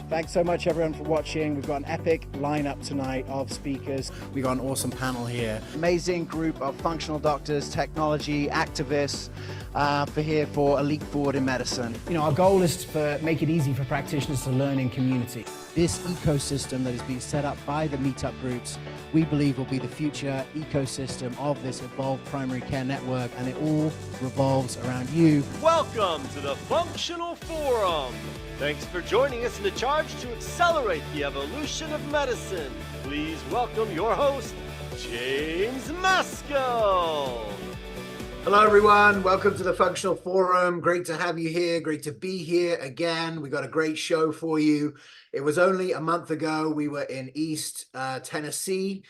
Thanks so much, everyone, for watching. We've got an epic lineup tonight of speakers. We've got an awesome panel here. Amazing group of functional doctors, technology, activists for a leap forward in medicine. You know, our goal is to make it easy for practitioners to learn in community. This ecosystem that is being set up by the meetup groups, we believe will be the future ecosystem of this evolved primary care network, and it all revolves around you. Welcome to the Functional Forum. Thanks for joining us in the charge to accelerate the evolution of medicine. Please welcome your host, James Maskell. Hello, everyone. Welcome to the Functional Forum. Great to have you here. Great to be here again. We got a great show for you. It was only a month ago we were in East Tennessee,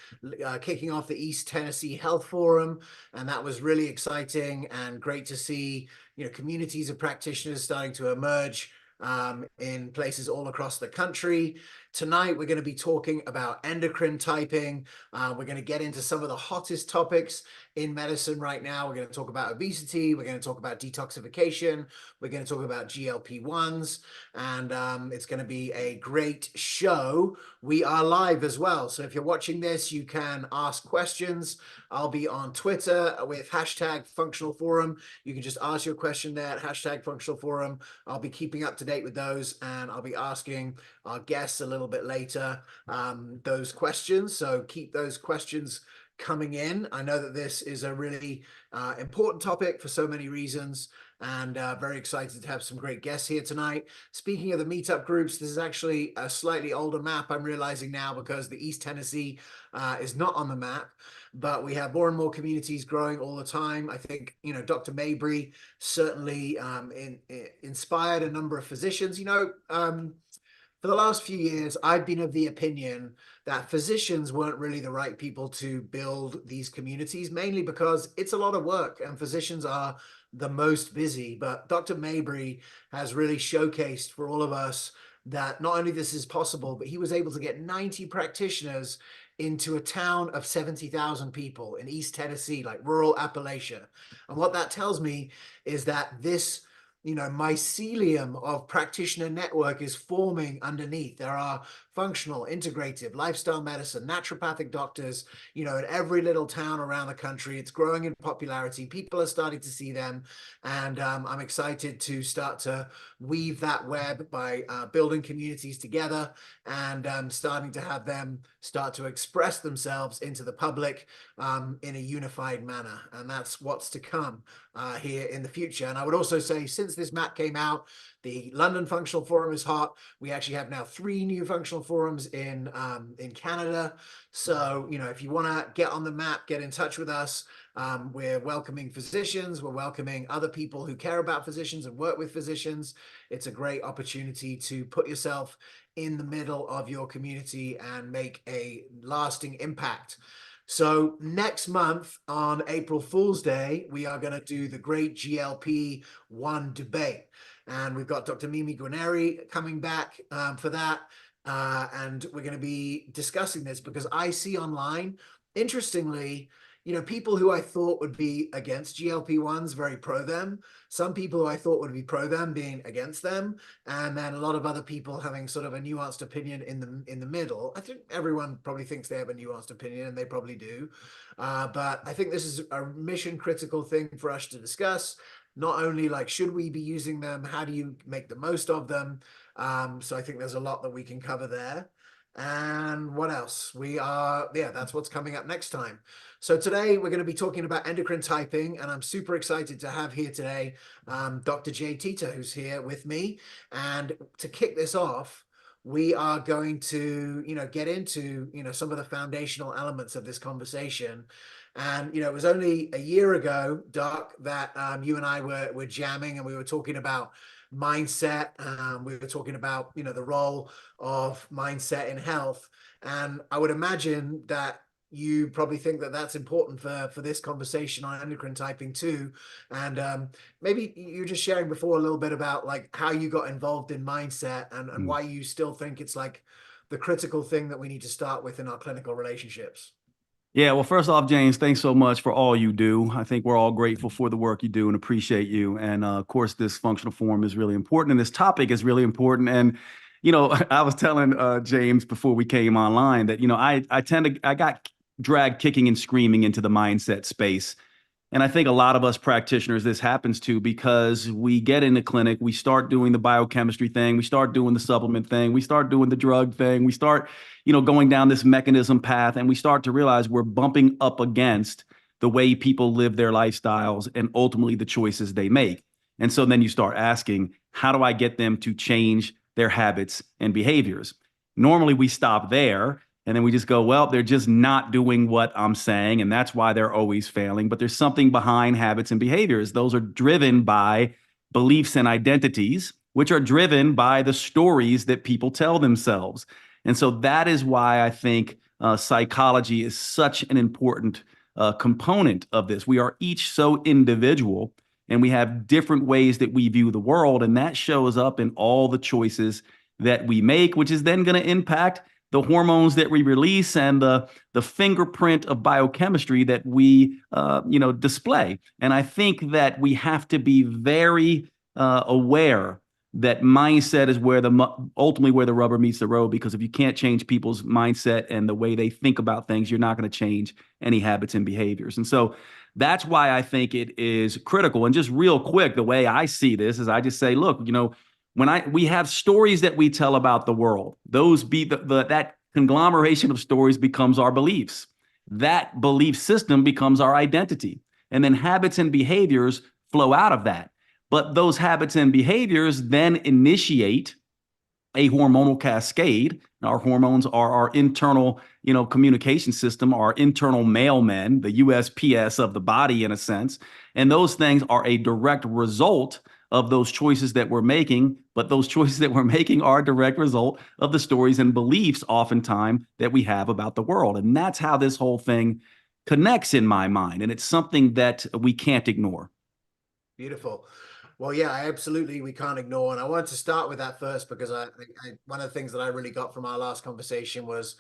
kicking off the East Tennessee Health Forum, and that was really exciting and great to see, communities of practitioners starting to emerge in places all across the country. Tonight, we're going to be talking about endocrine typing. We're going to get into some of the hottest topics in medicine right now. We're going to talk about obesity. We're going to talk about detoxification. We're going to talk about GLP-1s. And it's going to be a great show. We are live as well. So if you're watching this, you can ask questions. I'll be on Twitter with hashtag Functional Forum. You can just ask your question there at hashtag Functional Forum. I'll be keeping up to date with those, and I'll be asking our guests a little bit later those questions. So keep those questions coming in. I know that this is a really important topic for so many reasons, and very excited to have some great guests here tonight. Speaking of the meetup groups, this is actually a slightly older map, I'm realizing now, because the East Tennessee is not on the map, but we have more and more communities growing all the time. I think, Dr. Mabry certainly inspired a number of physicians. For the last few years, I've been of the opinion that physicians weren't really the right people to build these communities, mainly because it's a lot of work and physicians are the most busy. But Dr. Mabry has really showcased for all of us that not only this is possible, but he was able to get 90 practitioners into a town of 70,000 people in East Tennessee, like rural Appalachia. And what that tells me is that this mycelium of practitioner network is forming underneath. There are functional, integrative, lifestyle medicine, naturopathic doctors, in every little town around the country. It's growing in popularity. People are starting to see them. And I'm excited to start to weave that web by building communities together and starting to have them start to express themselves into the public in a unified manner. And that's what's to come here in the future. And I would also say, since this map came out, the London Functional Forum is hot. We actually have now 3 new functional forums in Canada. So, if you want to get on the map, get in touch with us. We're welcoming physicians. We're welcoming other people who care about physicians and work with physicians. It's a great opportunity to put yourself in the middle of your community and make a lasting impact. So next month on April Fool's Day, we are going to do the great GLP-1 debate. And we've got Dr. Mimi Guarneri coming back for that. And we're going to be discussing this because I see online, interestingly, people who I thought would be against GLP-1s, very pro them. Some people who I thought would be pro them being against them. And then a lot of other people having sort of a nuanced opinion in the middle. I think everyone probably thinks they have a nuanced opinion, and they probably do. But I think this is a mission critical thing for us to discuss. Not only should we be using them, how do you make the most of them? So I think there's a lot that we can cover there. And what else? That's what's coming up next time. So today we're going to be talking about endocrine typing, and I'm super excited to have here today Dr. Jade Teta, who's here with me. And to kick this off, we are going to, get into, some of the foundational elements of this conversation. And, it was only a year ago, Doc, that you and I were jamming, and we were talking about mindset. We were talking about, the role of mindset in health. And I would imagine that you probably think that that's important for this conversation on endocrine typing too. And maybe you're just sharing before a little bit about how you got involved in mindset and why you still think it's the critical thing that we need to start with in our clinical relationships. Yeah, well, first off, James, thanks so much for all you do. I think we're all grateful for the work you do and appreciate you. And of course, this functional forum is really important, and this topic is really important. And I was telling James before we came online that, I got dragged kicking and screaming into the mindset space. And I think a lot of us practitioners, this happens to because we get in the clinic, we start doing the biochemistry thing, we start doing the supplement thing, we start doing the drug thing, we start, going down this mechanism path, and we start to realize we're bumping up against the way people live their lifestyles and ultimately the choices they make. And so then you start asking, how do I get them to change their habits and behaviors? Normally we stop there. And then we just go, well, they're just not doing what I'm saying, and that's why they're always failing. But there's something behind habits and behaviors. Those are driven by beliefs and identities, which are driven by the stories that people tell themselves. And so that is why I think psychology is such an important component of this. We are each so individual, and we have different ways that we view the world, and that shows up in all the choices that we make, which is then going to impact the hormones that we release and the fingerprint of biochemistry that we display. And I think that we have to be very aware that mindset is ultimately where the rubber meets the road, because if you can't change people's mindset and the way they think about things, you're not going to change any habits and behaviors. And so that's why I think it is critical. And just real quick, the way I see this is I just say, look, we have stories that we tell about the world, those be that conglomeration of stories becomes our beliefs. That belief system becomes our identity. And then habits and behaviors flow out of that. But those habits and behaviors then initiate a hormonal cascade. Our hormones are our internal, communication system, our internal mailmen, the USPS of the body in a sense. And those things are a direct result of those choices that we're making, but those choices that we're making are a direct result of the stories and beliefs oftentimes that we have about the world. And that's how this whole thing connects in my mind. And it's something that we can't ignore. Beautiful. Well, yeah, we can't ignore. And I wanted to start with that first because one of the things that I really got from our last conversation was,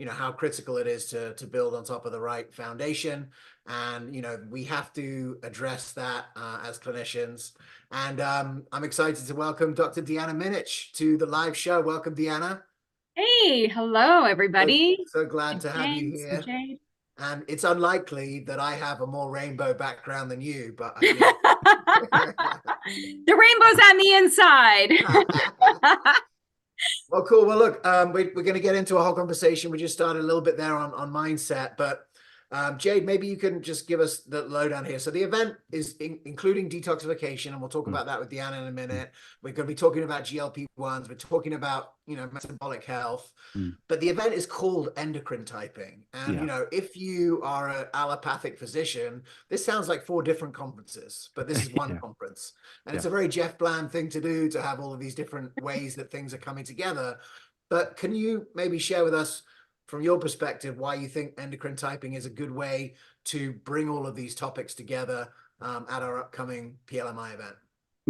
how critical it is to build on top of the right foundation. And, we have to address that as clinicians. And I'm excited to welcome Dr. Deanna Minich to the live show. Welcome, Deanna. Hey, hello, everybody. So glad to have you James, here. Jade. And it's unlikely that I have a more rainbow background than you, but I The rainbow's on the inside. Well, cool. Well, look, we're going to get into a whole conversation. We just started a little bit there on mindset, but Jade, maybe you can just give us the lowdown here. So the event is including detoxification, and we'll talk about that with Deanna in a minute. We're going to be talking about GLP-1s. We're talking about, metabolic health, but the event is called Endocrine Typing. And, if you are an allopathic physician, this sounds like 4 different conferences, but this is one conference. And it's a very Jeff Bland thing to do, to have all of these different ways that things are coming together. But can you maybe share with us, from your perspective, why you think endocrine typing is a good way to bring all of these topics together at our upcoming PLMI event?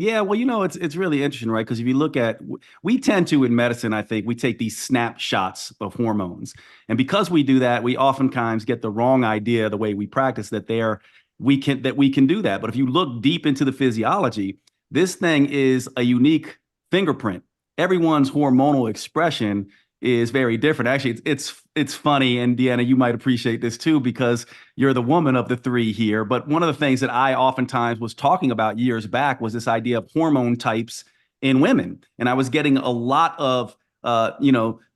Yeah, well, it's really interesting, right? Because if you look at, we tend to, in medicine, I think, we take these snapshots of hormones. And because we do that, we oftentimes get the wrong idea the way we practice that we can do that. But if you look deep into the physiology, this thing is a unique fingerprint. Everyone's hormonal expression is very different. Actually, it's funny, and Deanna, you might appreciate this too, because you're the woman of the 3 here. But one of the things that I oftentimes was talking about years back was this idea of hormone types in women. And I was getting a lot of,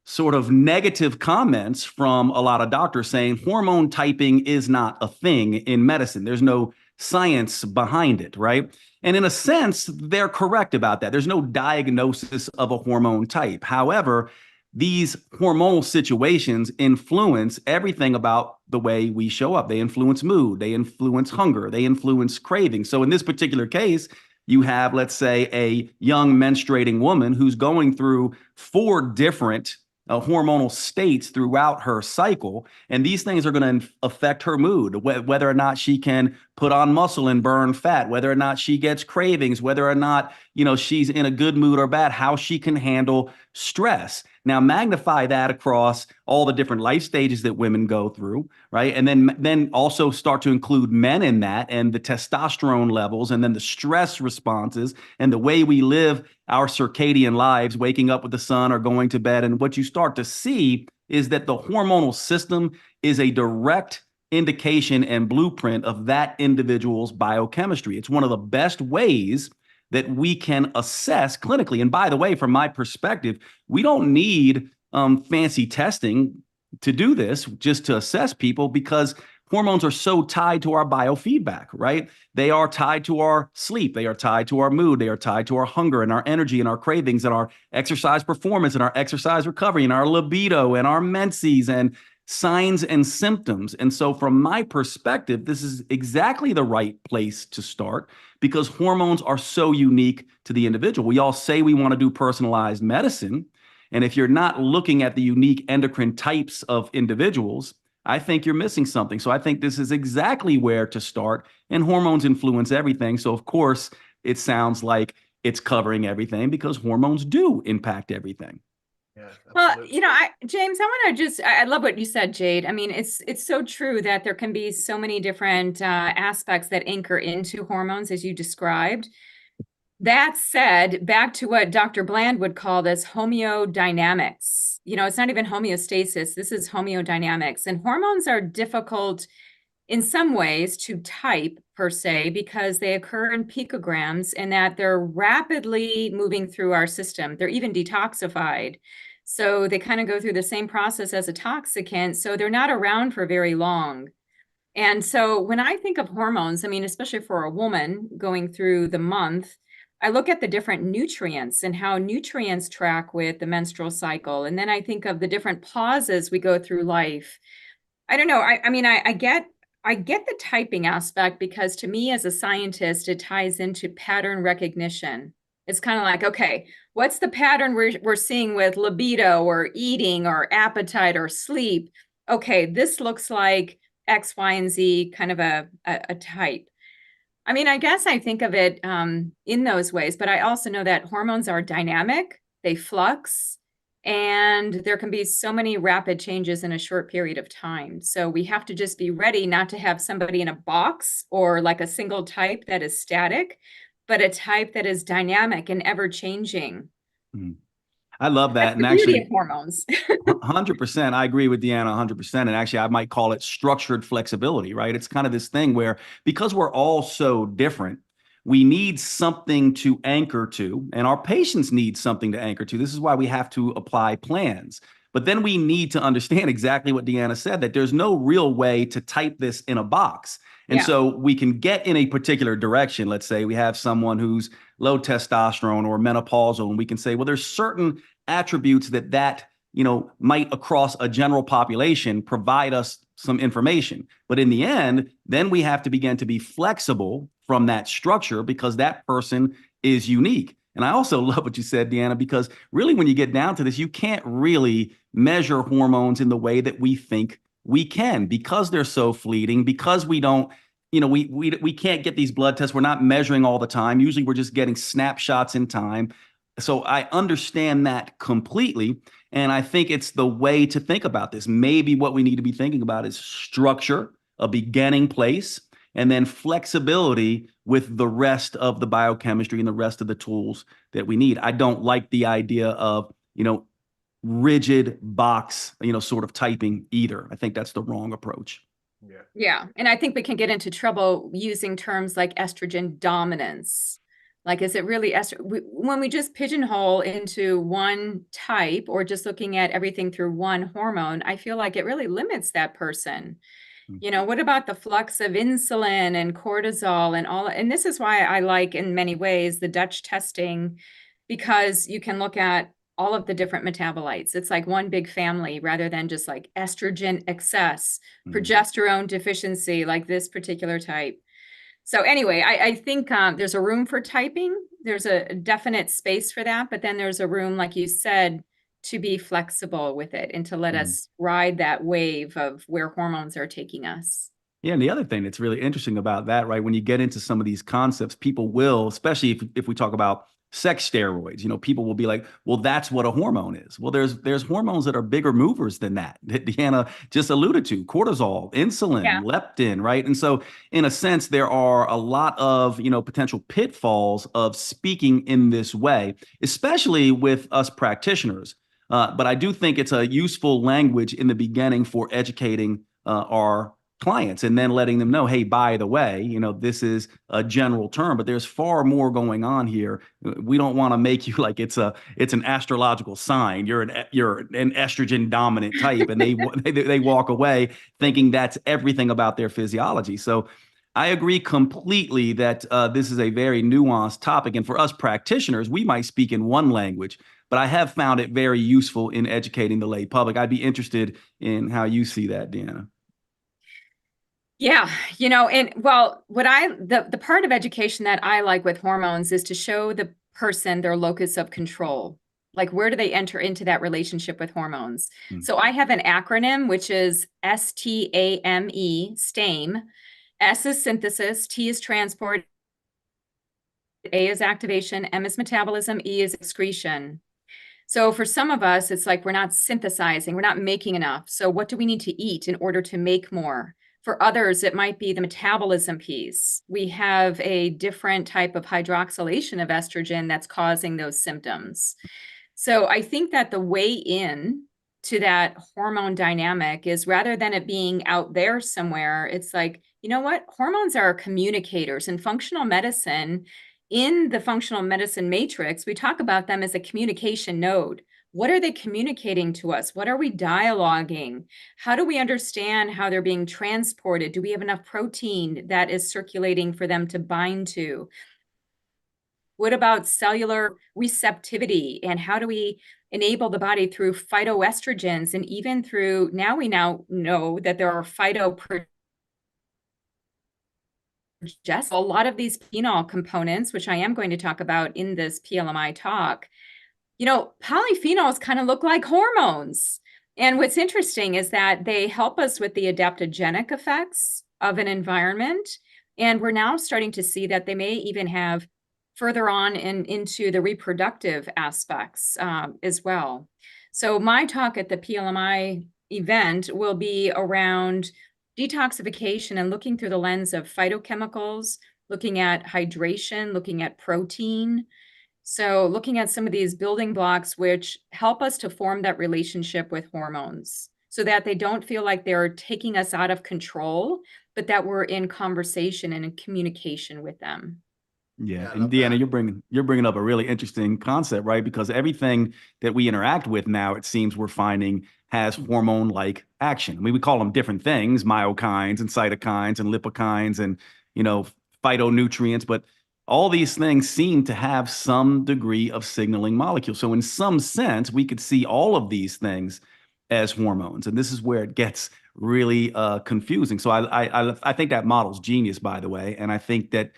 sort of negative comments from a lot of doctors saying hormone typing is not a thing in medicine. There's no science behind it, right? And in a sense, they're correct about that. There's no diagnosis of a hormone type. However, these hormonal situations influence everything about the way we show up. They influence mood, they influence hunger, they influence craving. So in this particular case, you have, let's say, a young menstruating woman who's going through 4 different hormonal states throughout her cycle. And these things are going to affect her mood, whether or not she can put on muscle and burn fat, whether or not she gets cravings, whether or not, she's in a good mood or bad, how she can handle stress. Now magnify that across all the different life stages that women go through, right? And then also start to include men in that, and the testosterone levels, and then the stress responses, and the way we live our circadian lives, waking up with the sun or going to bed. And what you start to see is that the hormonal system is a direct indication and blueprint of that individual's biochemistry. It's one of the best ways that we can assess clinically. And by the way, from my perspective, we don't need fancy testing to do this, just to assess people, because hormones are so tied to our biofeedback, right? They are tied to our sleep. They are tied to our mood. They are tied to our hunger and our energy and our cravings and our exercise performance and our exercise recovery and our libido and our menses and signs and symptoms. And so from my perspective, this is exactly the right place to start, because hormones are so unique to the individual. We all say we want to do personalized medicine. And if you're not looking at the unique endocrine types of individuals, I think you're missing something. So I think this is exactly where to start. And hormones influence everything. So of course, it sounds like it's covering everything, because hormones do impact everything. Yeah, Well, James, I love what you said, Jade. I mean, it's so true that there can be so many different aspects that anchor into hormones, as you described. That said, back to what Dr. Bland would call this homeodynamics. It's not even homeostasis. This is homeodynamics. And hormones are difficult in some ways to type per se, because they occur in picograms and that they're rapidly moving through our system. They're even detoxified. So they kind of go through the same process as a toxicant. So they're not around for very long. And so when I think of hormones, I mean, especially for a woman going through the month, I look at the different nutrients and how nutrients track with the menstrual cycle. And then I think of the different pauses we go through life. I don't know. I get the typing aspect, because to me as a scientist, it ties into pattern recognition. It's kind of like, okay, what's the pattern we're seeing with libido or eating or appetite or sleep? Okay, this looks like X, Y, and Z kind of a type. I mean, I guess I think of it in those ways, but I also know that hormones are dynamic, they flux, and there can be so many rapid changes in a short period of time. So we have to just be ready not to have somebody in a box or like a single type that is static, but a type that is dynamic and ever changing. I love that. That's the beauty of hormones. 100%. I agree with Deanna 100%. And actually, I might call it structured flexibility, right? It's kind of this thing where, because we're all so different, we need something to anchor to, and our patients need something to anchor to. This is why we have to apply plans. But then we need to understand exactly what Deanna said, that there's no real way to type this in a box. And so we can get in a particular direction. Let's say we have someone who's low testosterone or menopausal, and we can say, well, there's certain attributes that might across a general population provide us some information. But in the end, then we have to begin to be flexible from that structure, because that person is unique. And I also love what you said, Deanna, because really when you get down to this, you can't really measure hormones in the way that we think we can, because they're so fleeting, because we don't, we can't get these blood tests. We're not measuring all the time. Usually we're just getting snapshots in time. So I understand that completely. And I think it's the way to think about this. Maybe what we need to be thinking about is structure, a beginning place, and then flexibility with the rest of the biochemistry and the rest of the tools that we need. I don't like the idea of, rigid box, sort of typing either. I think that's the wrong approach. Yeah. And I think we can get into trouble using terms like estrogen dominance. Like, is it really when we just pigeonhole into one type or just looking at everything through one hormone, I feel like it really limits that person. What about the flux of insulin and cortisol and all? And this is why I like, in many ways, the Dutch testing, because you can look at all of the different metabolites. It's like one big family, rather than just like estrogen excess, progesterone deficiency, like this particular type. So anyway, I think there's a room for typing. There's a definite space for that, but then there's a room, like you said, to be flexible with it and to let us ride that wave of where hormones are taking us. Yeah, and the other thing that's really interesting about that, right, when you get into some of these concepts, people will, especially if we talk about sex steroids. You know, people will be like, well, that's what a hormone is. Well, there's hormones that are bigger movers than that Deanna just alluded to: cortisol, insulin, Yeah. leptin, right? And so in a sense, there are a lot of, you know, potential pitfalls of speaking in this way, especially with us practitioners. But I do think it's a useful language in the beginning for educating our clients, and then letting them know, hey, by the way, you know, this is a general term, but there's far more going on here. We don't want to make you like it's an astrological sign. You're an estrogen dominant type, and they walk away thinking that's everything about their physiology. So I agree completely that this is a very nuanced topic, and for us practitioners, we might speak in one language, but I have found it very useful in educating the lay public. I'd be interested in how you see that, Deanna. Yeah, you know, and well, the part of education that I like with hormones is to show the person their locus of control. Like, where do they enter into that relationship with hormones? So I have an acronym, which is STAME, STAME. S is synthesis, T is transport, A is activation, M is metabolism, E is excretion. So for some of us, it's like we're not synthesizing, we're not making enough. So what do we need to eat in order to make more? For others, it might be the metabolism piece. We have a different type of hydroxylation of estrogen that's causing those symptoms. So I think that the way in to that hormone dynamic is, rather than it being out there somewhere, it's like, you know what? Hormones are communicators. In functional medicine, in the functional medicine matrix, we talk about them as a communication node. What are they communicating to us? What are we dialoguing? How do we understand how they're being transported? Do we have enough protein that is circulating for them to bind to? What about cellular receptivity? And how do we enable the body through phytoestrogens, and even through, now we now know that there are phytoprogestins, a lot of these phenol components, which I am going to talk about in this PLMI talk. You know, polyphenols kind of look like hormones. And what's interesting is that they help us with the adaptogenic effects of an environment. And we're now starting to see that they may even have further on into the reproductive aspects as well. So my talk at the PLMI event will be around detoxification and looking through the lens of phytochemicals, looking at hydration, looking at protein. So looking at some of these building blocks which help us to form that relationship with hormones, so that they don't feel like they're taking us out of control, but that we're in conversation and in communication with them. Yeah, I and love Deanna, that. you're bringing up a really interesting concept, right? Because everything that we interact with now, it seems we're finding, has hormone-like action. I mean, we call them different things: myokines and cytokines and lipokines and, you know, phytonutrients, but all these things seem to have some degree of signaling molecule. So in some sense, we could see all of these things as hormones, and this is where it gets really confusing. So I think that model's genius, by the way, and I think that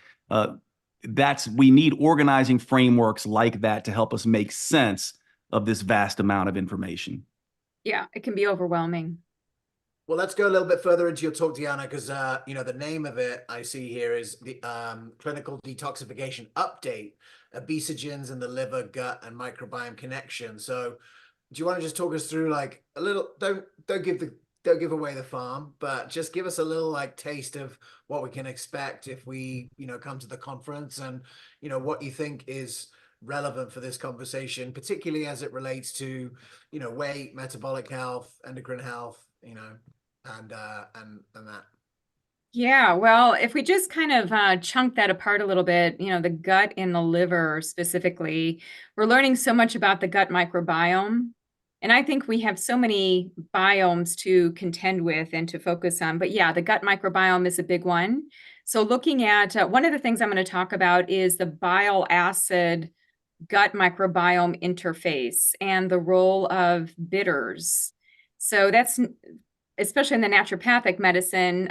we need organizing frameworks like that to help us make sense of this vast amount of information. Yeah, it can be overwhelming. Well, let's go a little bit further into your talk, Deanna, because you know, the name of it I see here is the Clinical Detoxification Update: Obesogens and the Liver, Gut, and Microbiome Connection. So, do you want to just talk us through, like, a little? Don't give away the farm, but just give us a little, like, taste of what we can expect if we, you know, come to the conference, and, you know, what you think is relevant for this conversation, particularly as it relates to, you know, weight, metabolic health, endocrine health, you know, and that. Yeah, well, if we just kind of chunk that apart a little bit, you know, the gut and the liver specifically, we're learning so much about the gut microbiome. And I think we have so many biomes to contend with and to focus on. But yeah, the gut microbiome is a big one. So looking at one of the things I'm going to talk about is the bile acid gut microbiome interface and the role of bitters. So that's, especially in the naturopathic medicine,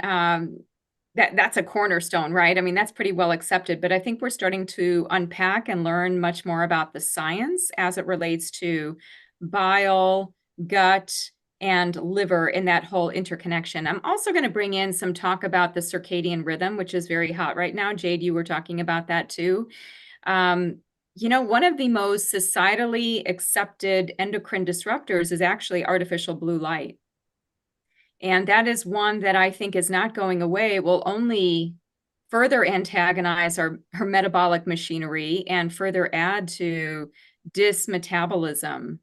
that's a cornerstone, right? I mean, that's pretty well accepted, but I think we're starting to unpack and learn much more about the science as it relates to bile, gut, and liver in that whole interconnection. I'm also going to bring in some talk about the circadian rhythm, which is very hot right now. Jade, you were talking about that too. one of the most societally accepted endocrine disruptors is actually artificial blue light. And that is one that I think is not going away. It will only further antagonize our metabolic machinery and further add to dysmetabolism.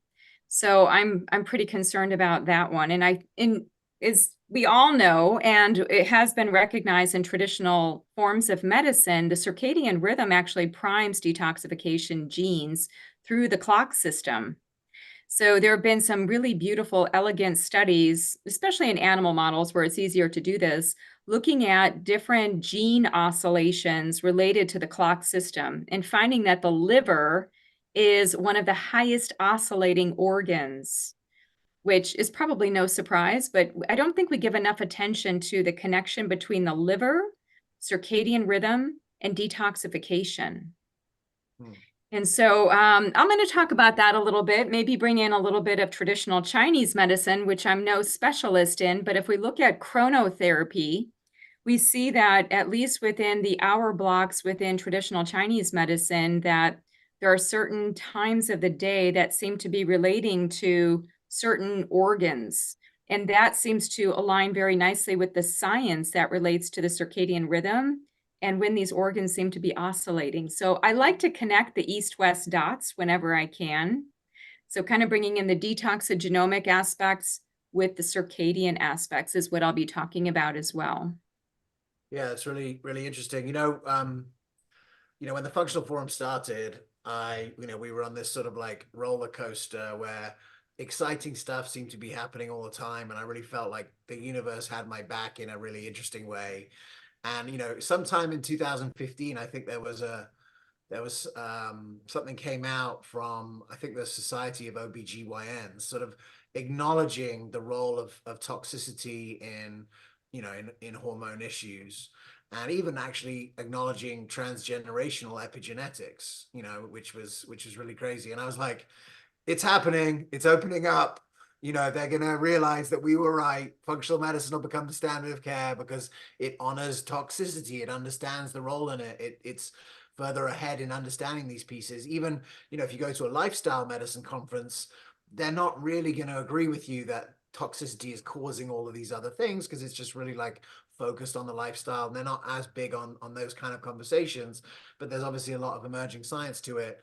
So I'm pretty concerned about that one. And as we all know, and it has been recognized in traditional forms of medicine, the circadian rhythm actually primes detoxification genes through the clock system. So there have been some really beautiful, elegant studies, especially in animal models where it's easier to do this, looking at different gene oscillations related to the clock system and finding that the liver is one of the highest oscillating organs, which is probably no surprise, but I don't think we give enough attention to the connection between the liver, circadian rhythm, and detoxification. And so I'm going to talk about that a little bit, maybe bring in a little bit of traditional Chinese medicine, which I'm no specialist in. But if we look at chronotherapy, we see that at least within the hour blocks within traditional Chinese medicine, that there are certain times of the day that seem to be relating to certain organs. And that seems to align very nicely with the science that relates to the circadian rhythm and when these organs seem to be oscillating. So I like to connect the east-west dots whenever I can. So kind of bringing in the detoxigenomic aspects with the circadian aspects is what I'll be talking about as well. Yeah, it's really, really interesting. When the Functional Forum started, we were on this sort of like roller coaster where exciting stuff seemed to be happening all the time. And I really felt like the universe had my back in a really interesting way. And, sometime in 2015, I think there was something came out from, I think, the Society of OBGYNs sort of acknowledging the role of toxicity in hormone issues, and even actually acknowledging transgenerational epigenetics, which was really crazy. And I was like, it's happening, it's opening up. They're going to realize that we were right. Functional medicine will become the standard of care because it honors toxicity. It understands the role in it. It's further ahead in understanding these pieces. Even, if you go to a lifestyle medicine conference, they're not really going to agree with you that toxicity is causing all of these other things, because it's just really like focused on the lifestyle. And they're not as big on those kind of conversations, but there's obviously a lot of emerging science to it.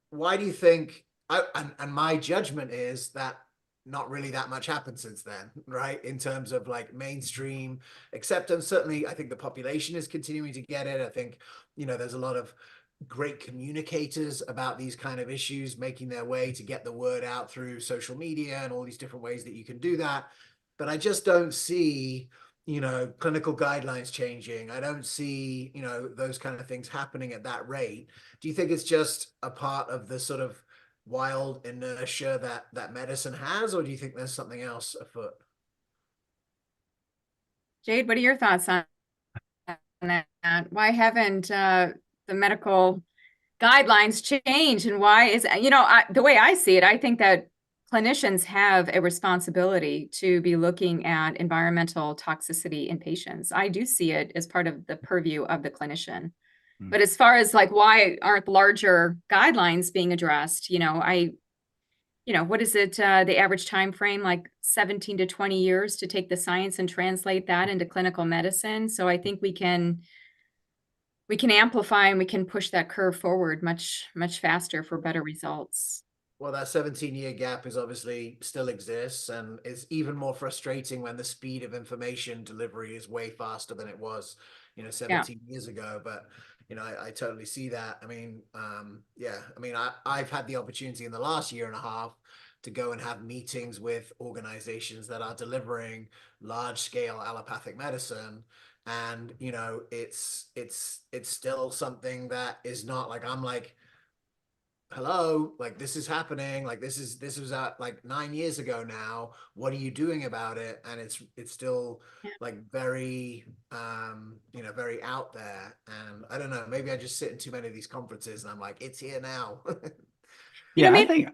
Why do you think, and my judgment is that not really that much happened since then, right? In terms of like mainstream acceptance. Certainly, I think the population is continuing to get it. I think, there's a lot of great communicators about these kind of issues making their way to get the word out through social media and all these different ways that you can do that. But I just don't see, clinical guidelines changing. I don't see, those kind of things happening at that rate. Do you think it's just a part of the sort of wild inertia that medicine has, or do you think there's something else afoot? Jade, what are your thoughts on that? Why haven't the medical guidelines changed, and why is, the way I see it, I think that clinicians have a responsibility to be looking at environmental toxicity in patients. I do see it as part of the purview of the clinician. But as far as like, why aren't larger guidelines being addressed? What is it? The average time frame, like 17 to 20 years to take the science and translate that into clinical medicine. So I think we can amplify and we can push that curve forward much, much faster for better results. Well, that 17-year gap is obviously still exists, and it's even more frustrating when the speed of information delivery is way faster than it was, 17 years ago. But, I totally see that. I've had the opportunity in the last year and a half to go and have meetings with organizations that are delivering large scale allopathic medicine. And, it's still something that is not like, I'm like, hello, like this is happening, like this was like 9 years ago now, what are you doing about it? And it's still like very very out there. And I don't know, maybe I just sit in too many of these conferences and I'm like, it's here now. Yeah, I think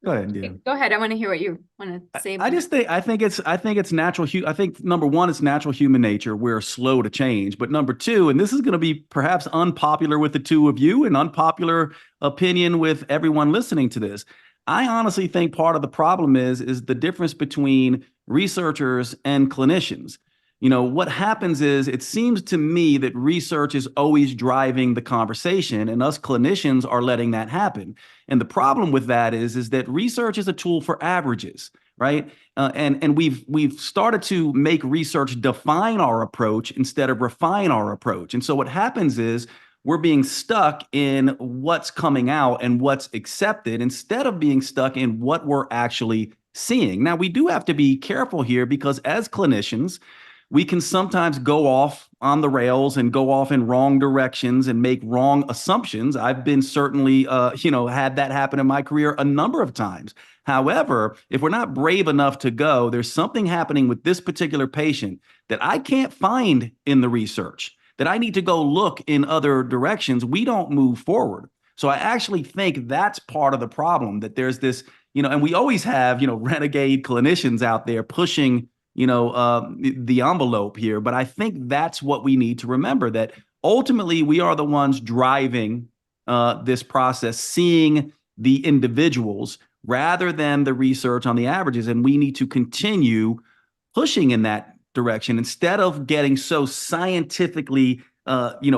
Go ahead, yeah. Go ahead. I want to hear what you want to say. I think it's natural. I think number one, it's natural human nature. We're slow to change. But number two, and this is going to be perhaps unpopular with the two of you and unpopular opinion with everyone listening to this. I honestly think part of the problem is the difference between researchers and clinicians. You know, what happens is it seems to me that research is always driving the conversation and us clinicians are letting that happen. And the problem with that is that research is a tool for averages, right? And we've started to make research define our approach instead of refine our approach. And so what happens is we're being stuck in what's coming out and what's accepted instead of being stuck in what we're actually seeing. Now, we do have to be careful here because as clinicians, we can sometimes go off on the rails and go off in wrong directions and make wrong assumptions. I've been certainly, had that happen in my career a number of times. However, if we're not brave enough to go, there's something happening with this particular patient that I can't find in the research, that I need to go look in other directions. We don't move forward. So I actually think that's part of the problem, that there's this, and we always have, renegade clinicians out there pushing the envelope here. But I think that's what we need to remember, that ultimately we are the ones driving this process, seeing the individuals rather than the research on the averages. And we need to continue pushing in that direction instead of getting so scientifically,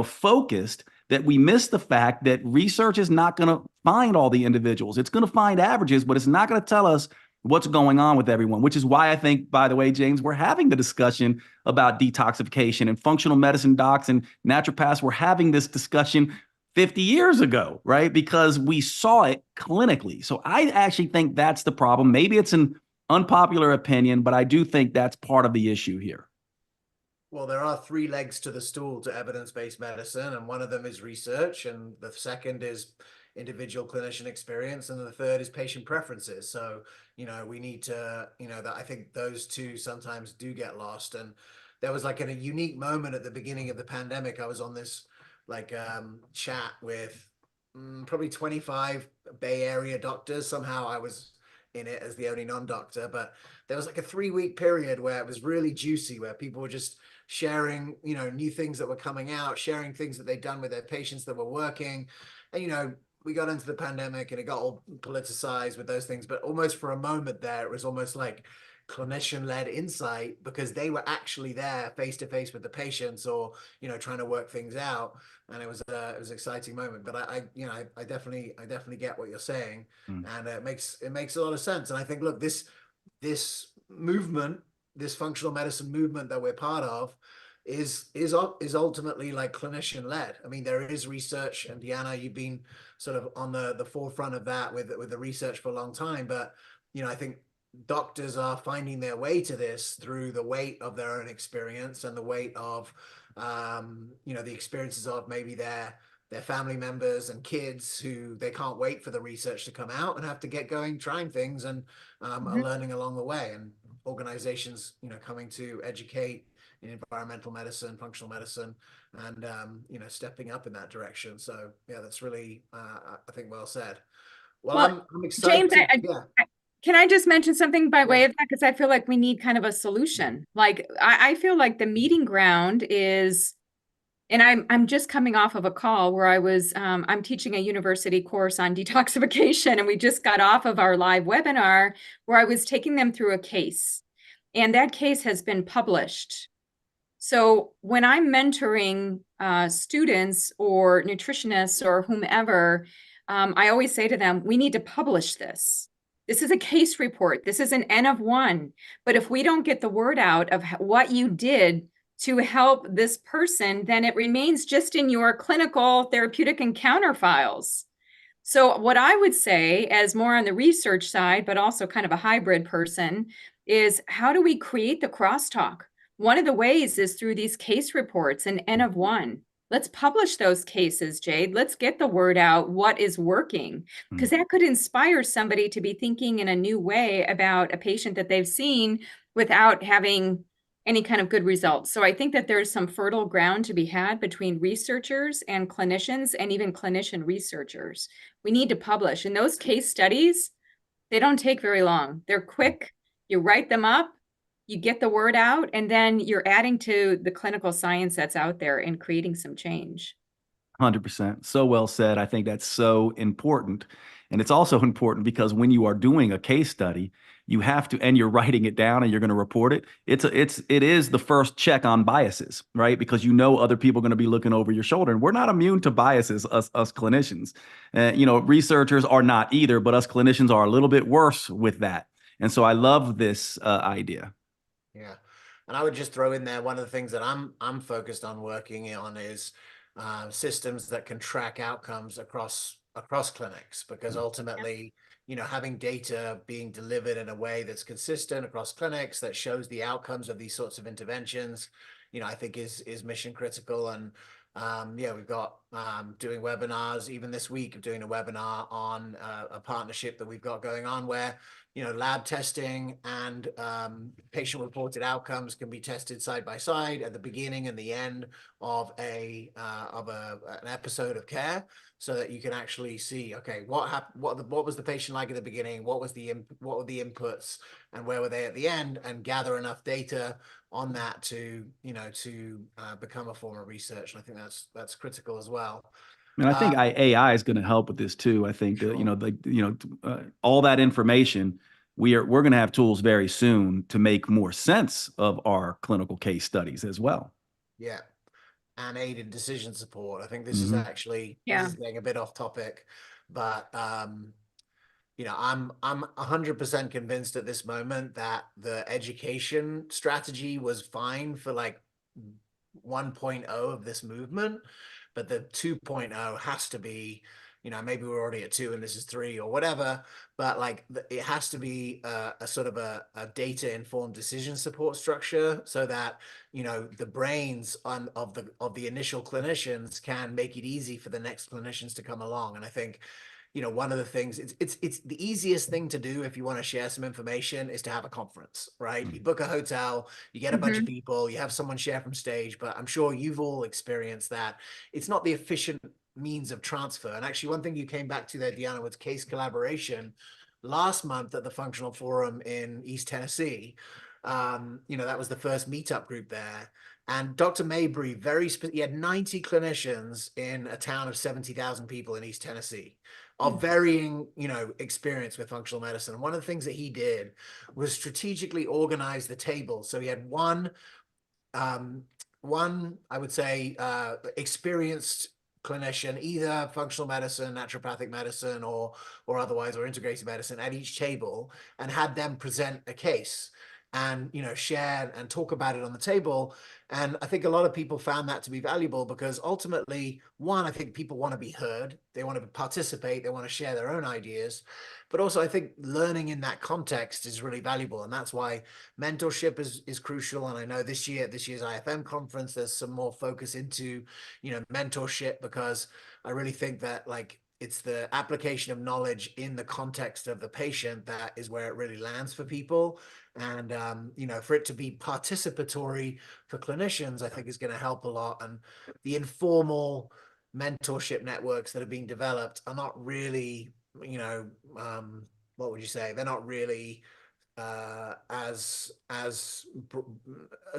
focused that we miss the fact that research is not going to find all the individuals. It's going to find averages, but it's not going to tell us what's going on with everyone, which is why I think, by the way, James, we're having the discussion about detoxification, and functional medicine docs and naturopaths were having this discussion 50 years ago, right? Because we saw it clinically. So I actually think that's the problem. Maybe it's an unpopular opinion, but I do think that's part of the issue here. Well, there are three legs to the stool to evidence-based medicine, and one of them is research, and the second is individual clinician experience, and the third is patient preferences. So, we need to, that I think those two sometimes do get lost. And there was like a unique moment at the beginning of the pandemic. I was on this chat with probably 25 Bay Area doctors. Somehow I was in it as the only non-doctor, but there was like a 3-week period where it was really juicy, where people were just sharing, new things that were coming out, sharing things that they'd done with their patients that were working. And, we got into the pandemic and it got all politicized with those things, but almost for a moment there, it was almost like clinician-led insight, because they were actually there face to face with the patients, or trying to work things out. And it was an exciting moment. But I definitely get what you're saying, and it makes a lot of sense. And I think, look, this movement, this functional medicine movement that we're part of, is ultimately like clinician led. I mean, there is research, and Deanna, you've been sort of on the forefront of that with the research for a long time. But I think doctors are finding their way to this through the weight of their own experience and the weight of the experiences of maybe their family members and kids, who they can't wait for the research to come out and have to get going trying things, and are learning along the way, and organizations coming to educate in environmental medicine, functional medicine, and stepping up in that direction. So yeah, that's really I think well said. Well, I'm excited. James, can I just mention something by way of that? Because I feel like we need kind of a solution. Like I feel like the meeting ground is, and I'm just coming off of a call where I was I'm teaching a university course on detoxification, and we just got off of our live webinar where I was taking them through a case, and that case has been published. So when I'm mentoring students or nutritionists or whomever, I always say to them, we need to publish this. This is a case report. This is an N of 1. But if we don't get the word out of what you did to help this person, then it remains just in your clinical, therapeutic encounter files. So what I would say, as more on the research side, but also kind of a hybrid person, is how do we create the crosstalk? One of the ways is through these case reports, an N of 1. Let's publish those cases, Jade. Let's get the word out, what is working, because that could inspire somebody to be thinking in a new way about a patient that they've seen without having any kind of good results. So I think that there's some fertile ground to be had between researchers and clinicians, and even clinician researchers. We need to publish. And those case studies, They don't take very long. They're quick. You write them up, you get the word out, and then you're adding to the clinical science that's out there and creating some change. 100%. So well said. I think that's so important. And it's also important because when you are doing a case study, you have to, and you're writing it down and you're going to report it. It is the first check on biases, right? Because you know other people are going to be looking over your shoulder, and we're not immune to biases, us clinicians. Researchers are not either, but us clinicians are a little bit worse with that. And so I love this idea. Yeah, and I would just throw in there, one of the things that I'm focused on working on is systems that can track outcomes across clinics, because ultimately, having data being delivered in a way that's consistent across clinics that shows the outcomes of these sorts of interventions, I think is mission critical. And we've got doing webinars even this week, doing a webinar on a partnership that we've got going on where lab testing and patient-reported outcomes can be tested side by side at the beginning and the end of an episode of care, so that you can actually see, okay, what happened, what was the patient like at the beginning, what were the inputs, and where were they at the end, and gather enough data on that to become a form of research. And I think that's critical as well. And I think AI is going to help with this too. I think Sure. All that information, we're going to have tools very soon to make more sense of our clinical case studies as well. Yeah, and aided decision support. I think this is actually this is getting a bit off topic, but I'm 100% convinced at this moment that the education strategy was fine for like 1.0 of this movement, but the 2.0 has to be, maybe we're already at 2 and this is 3 or whatever, but like it has to be a sort of a data informed decision support structure, so that the brains of the initial clinicians can make it easy for the next clinicians to come along. And I think one of the things, it's the easiest thing to do if you want to share some information is to have a conference, right? You book a hotel, you get a bunch of people, you have someone share from stage, but I'm sure you've all experienced that. It's not the efficient means of transfer. And actually, one thing you came back to there, Deanna, was case collaboration last month at the Functional Forum in East Tennessee. That was the first meetup group there. And Dr. Mabry, he had 90 clinicians in a town of 70,000 people in East Tennessee of varying, experience with functional medicine. And one of the things that he did was strategically organize the table. So he had one, I would say, experienced clinician, either functional medicine, naturopathic medicine, or otherwise, or integrative medicine at each table, and had them present a case and share and talk about it on the table. And I think a lot of people found that to be valuable, because ultimately, one, I think people want to be heard, they want to participate, they want to share their own ideas, but also I think learning in that context is really valuable. And that's why mentorship is crucial. And I know this year's IFM conference, there's some more focus into mentorship, because I really think that it's the application of knowledge in the context of the patient that is where it really lands for people. And, for it to be participatory for clinicians, I think is going to help a lot. And the informal mentorship networks that are being developed are not really, what would you say? They're not really as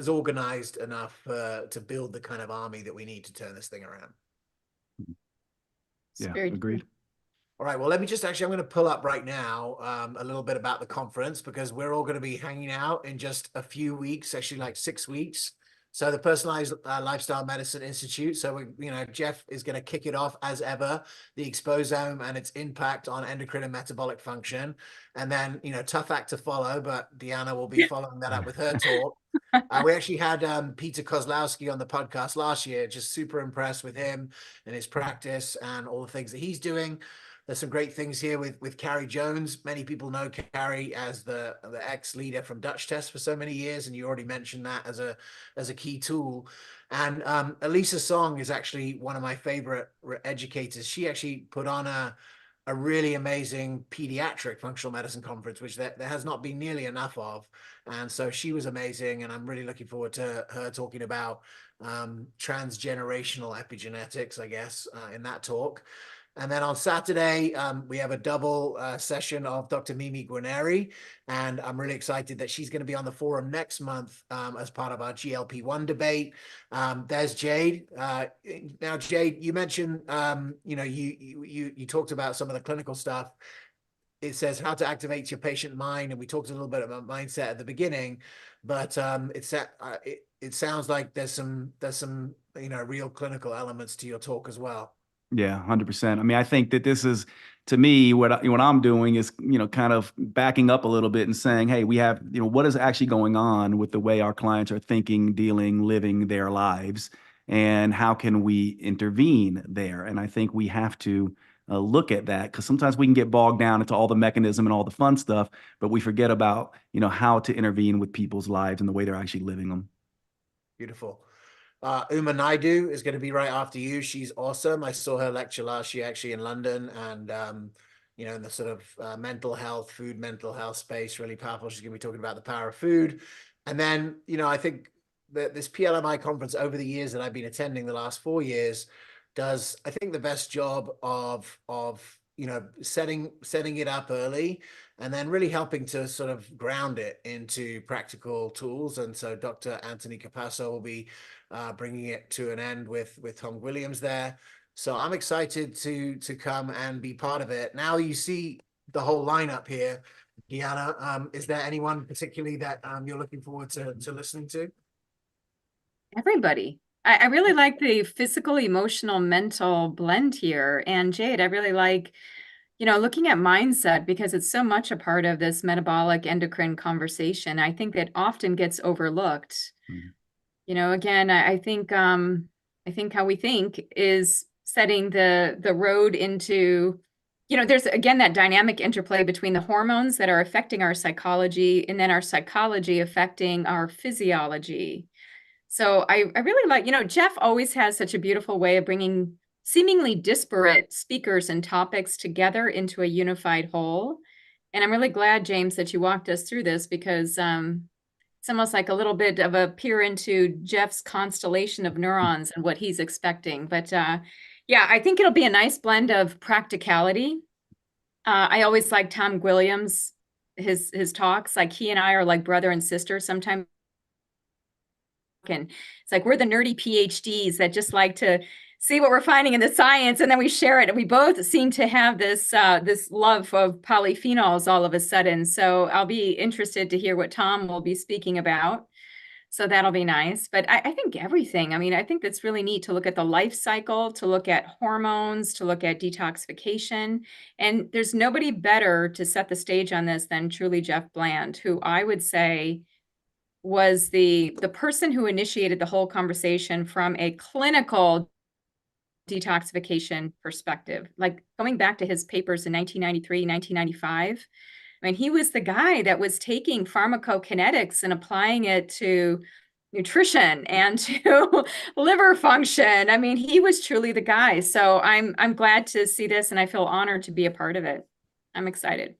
organized enough to build the kind of army that we need to turn this thing around. Yeah, agreed. All right, well, let me just I'm going to pull up right now a little bit about the conference, because we're all going to be hanging out in just a few weeks, actually like 6 weeks. So the Personalized Lifestyle Medicine Institute. So, Jeff is going to kick it off as ever, the exposome and its impact on endocrine and metabolic function. And then, tough act to follow, but Deanna will be following that up with her talk. We actually had Peter Kozlowski on the podcast last year, just super impressed with him and his practice and all the things that he's doing. There's some great things here with Carrie Jones. Many people know Carrie as the ex-leader from Dutch Test for so many years, and you already mentioned that as a key tool. And Elisa Song is actually one of my favorite educators. She actually put on a really amazing pediatric functional medicine conference, which there has not been nearly enough of. And so she was amazing, and I'm really looking forward to her talking about transgenerational epigenetics, I guess, in that talk. And then on Saturday, we have a double session of Dr. Mimi Guarneri, and I'm really excited that she's going to be on the forum next month as part of our GLP-1 debate. There's Jade. Now, Jade, you mentioned, you talked about some of the clinical stuff. It says how to activate your patient mind, and we talked a little bit about mindset at the beginning, but it sounds like there's some real clinical elements to your talk as well. Yeah, 100%. I mean, I think that this is, to me, what I'm doing is, kind of backing up a little bit and saying, hey, we have, what is actually going on with the way our clients are thinking, dealing, living their lives, and how can we intervene there? And I think we have to look at that, because sometimes we can get bogged down into all the mechanism and all the fun stuff, but we forget about, how to intervene with people's lives and the way they're actually living them. Beautiful. Uma Naidu is going to be right after you. She's awesome. I saw her lecture last year actually in London, and in the sort of mental health space, really powerful. She's going to be talking about the power of food. And then, I think that this PLMI conference over the years that I've been attending, the last 4 years, does, I think, the best job of setting it up early and then really helping to sort of ground it into practical tools. And so Dr. Anthony Capasso will be bringing it to an end with Tom Williams there. So I'm excited to come and be part of it. Now you see the whole lineup here, Deanna. Is there anyone particularly that you're looking forward to listening to? Everybody. I really like the physical, emotional, mental blend here. And Jade, I really like, looking at mindset, because it's so much a part of this metabolic endocrine conversation. I think that often gets overlooked. Again, I think how we think is setting the road into, there's again that dynamic interplay between the hormones that are affecting our psychology and then our psychology affecting our physiology. So I really like, Jeff always has such a beautiful way of bringing seemingly disparate speakers and topics together into a unified whole. And I'm really glad, James, that you walked us through this, because it's almost like a little bit of a peer into Jeff's constellation of neurons and what he's expecting. But yeah, I think it'll be a nice blend of practicality. I always like Tom Williams, his talks. Like, he and I are like brother and sister sometimes. And it's like we're the nerdy PhDs that just like to see what we're finding in the science, and then we share it. And we both seem to have this love of polyphenols all of a sudden. So I'll be interested to hear what Tom will be speaking about. So that'll be nice. But I think everything. I mean, I think that's really neat to look at the life cycle, to look at hormones, to look at detoxification. And there's nobody better to set the stage on this than truly Jeff Bland, who I would say was the person who initiated the whole conversation from a clinical detoxification perspective. Like, going back to his papers in 1993, 1995, I mean, he was the guy that was taking pharmacokinetics and applying it to nutrition and to liver function. I mean, he was truly the guy. So I'm glad to see this, and I feel honored to be a part of it. I'm excited.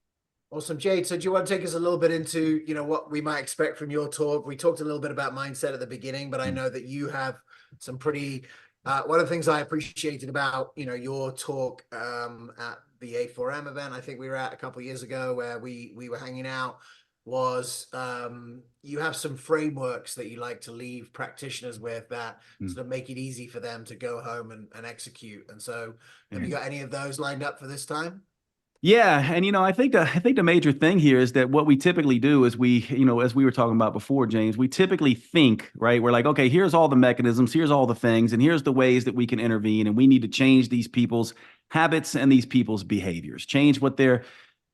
Awesome. Jade, so do you want to take us a little bit into, what we might expect from your talk? We talked a little bit about mindset at the beginning, but I know that you have some pretty, one of the things I appreciated about, your talk at the A4M event, I think we were at a couple of years ago, where we were hanging out, was you have some frameworks that you like to leave practitioners with that sort of make it easy for them to go home and execute. And so have you got any of those lined up for this time? Yeah, and I think the major thing here is that what we typically do is we, as we were talking about before, James, we typically think, right? We're like, okay, here's all the mechanisms, here's all the things, and here's the ways that we can intervene, and we need to change these people's habits and these people's behaviors, change what they're